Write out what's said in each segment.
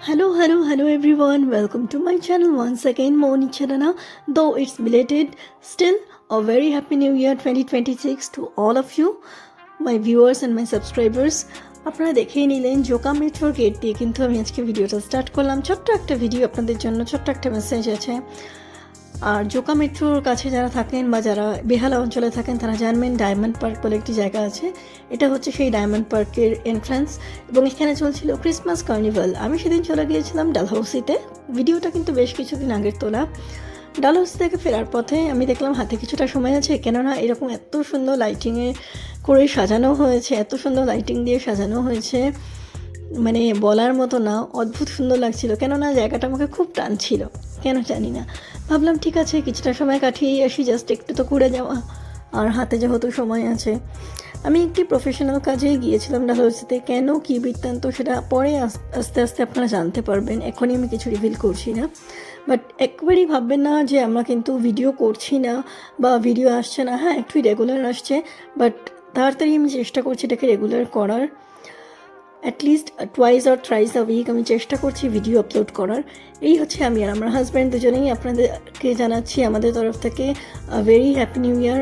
Hello everyone. Welcome to my channel once again, Moni Charana. Though it's belated, still a very happy new year 2026 to all of you, my viewers and my subscribers. আপনারা দেখেই নিলেন জোকা মেট্রোর gate দিয়ে কিন্তু আমি আজকে ভিডিওটা start করলাম। ছোট্ট একটা ভিডিও আপনাদের জন্য, ছোট্ট একটা মেসেজ আছে। আর জোকা মেট্রোর কাছে যারা থাকেন বা যারা বেহালা অঞ্চলে থাকেন তারা জানবেন ডায়মন্ড পার্ক বলে একটি জায়গা আছে। এটা হচ্ছে সেই ডায়মন্ড পার্কের এন্ট্রান্স এবং এখানে চলছিল ক্রিসমাস কার্নিভাল। আমি সেদিন চলে গিয়েছিলাম ডালহাউসিতে। ভিডিওটা কিন্তু বেশ কিছুদিন আগের তোলা। ডালহাউসি থেকে ফেরার পথে আমি দেখলাম হাতে কিছুটা সময় আছে, কেননা এরকম এত সুন্দর লাইটিংয়ে করে সাজানো হয়েছে, এত সুন্দর লাইটিং দিয়ে সাজানো হয়েছে, মানে বলার মতো না, অদ্ভুত সুন্দর লাগছিল। কেননা জায়গাটা আমাকে খুব টানছিল, কেন জানি না। ভাবলাম ঠিক আছে কিছুটা সময় কাটিয়েই আসি, জাস্ট একটু তো ঘুরে যাওয়া, আর হাতে যেহেতু সময় আছে। আমি একটি প্রফেশনাল কাজেই গিয়েছিলাম ডালহাউসিতে। কেন কী বৃত্তান্ত সেটা পরে আস্তে আস্তে আপনারা জানতে পারবেন, এখনই আমি কিছু রিভিল করছি না। বাট একবারই ভাববেন না যে আমরা কিন্তু ভিডিও করছি না বা ভিডিও আসছে না। হ্যাঁ, একটু রেগুলার আসছে, বাট তাড়াতাড়ি আমি চেষ্টা করছি এটাকে রেগুলার করার। At least twice or thrice a week আমি চেষ্টা করছি ভিডিও আপলোড করার। এই হচ্ছে আমি আর আমার হাজব্যান্ড দুজনেই আপনাদেরকে জানাচ্ছি আমাদের তরফ থেকে ভেরি হ্যাপি নিউ ইয়ার।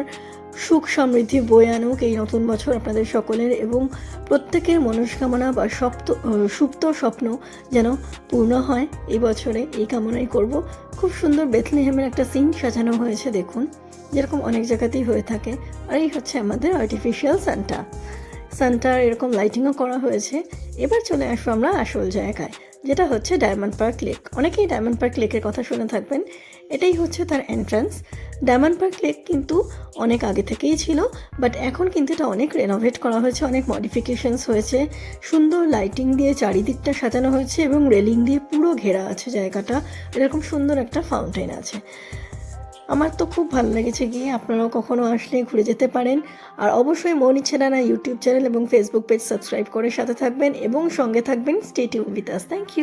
সুখ সমৃদ্ধি বয়ে আনুক এই নতুন বছর আপনাদের সকলের, এবং প্রত্যেকের মনস্কামনা বা সুপ্ত স্বপ্ন যেন পূর্ণ হয় এই বছরে, এই কামনাই করব। খুব সুন্দর বেথলেহেমের একটা সিন সাজানো হয়েছে দেখুন, যেরকম অনেক জায়গাতেই হয়ে থাকে। আর এই হচ্ছে আমাদের আর্টিফিশিয়াল সান্টার এরকম লাইটিংও করা হয়েছে। এবার চলে আসবো আমরা আসল জায়গায়, যেটা হচ্ছে ডায়মন্ড পার্ক লেক। অনেকেই ডায়মন্ড পার্ক লেকের কথা শুনে থাকবেন, এটাই হচ্ছে তার এন্ট্রান্স। ডায়মন্ড পার্ক লেক কিন্তু অনেক আগে থেকেই ছিল, বাট এখন কিন্তু এটা অনেক রেনোভেট করা হয়েছে, অনেক মডিফিকেশনস হয়েছে। সুন্দর লাইটিং দিয়ে চারিদিকটা সাজানো হয়েছে এবং রেলিং দিয়ে পুরো ঘেরা আছে জায়গাটা। এরকম সুন্দর একটা ফাউন্টেন আছে। আমার তো খুব ভালো লেগেছে গিয়ে। আপনারাও কখনো আসলে ঘুরে যেতে পারেন। আর অবশ্যই মনি ছেড়ানা ইউটিউব চ্যানেল এবং ফেসবুক পেজ সাবস্ক্রাইব করে সাথে থাকবেন এবং সঙ্গে থাকবেন। Stay tune with us. Thank you.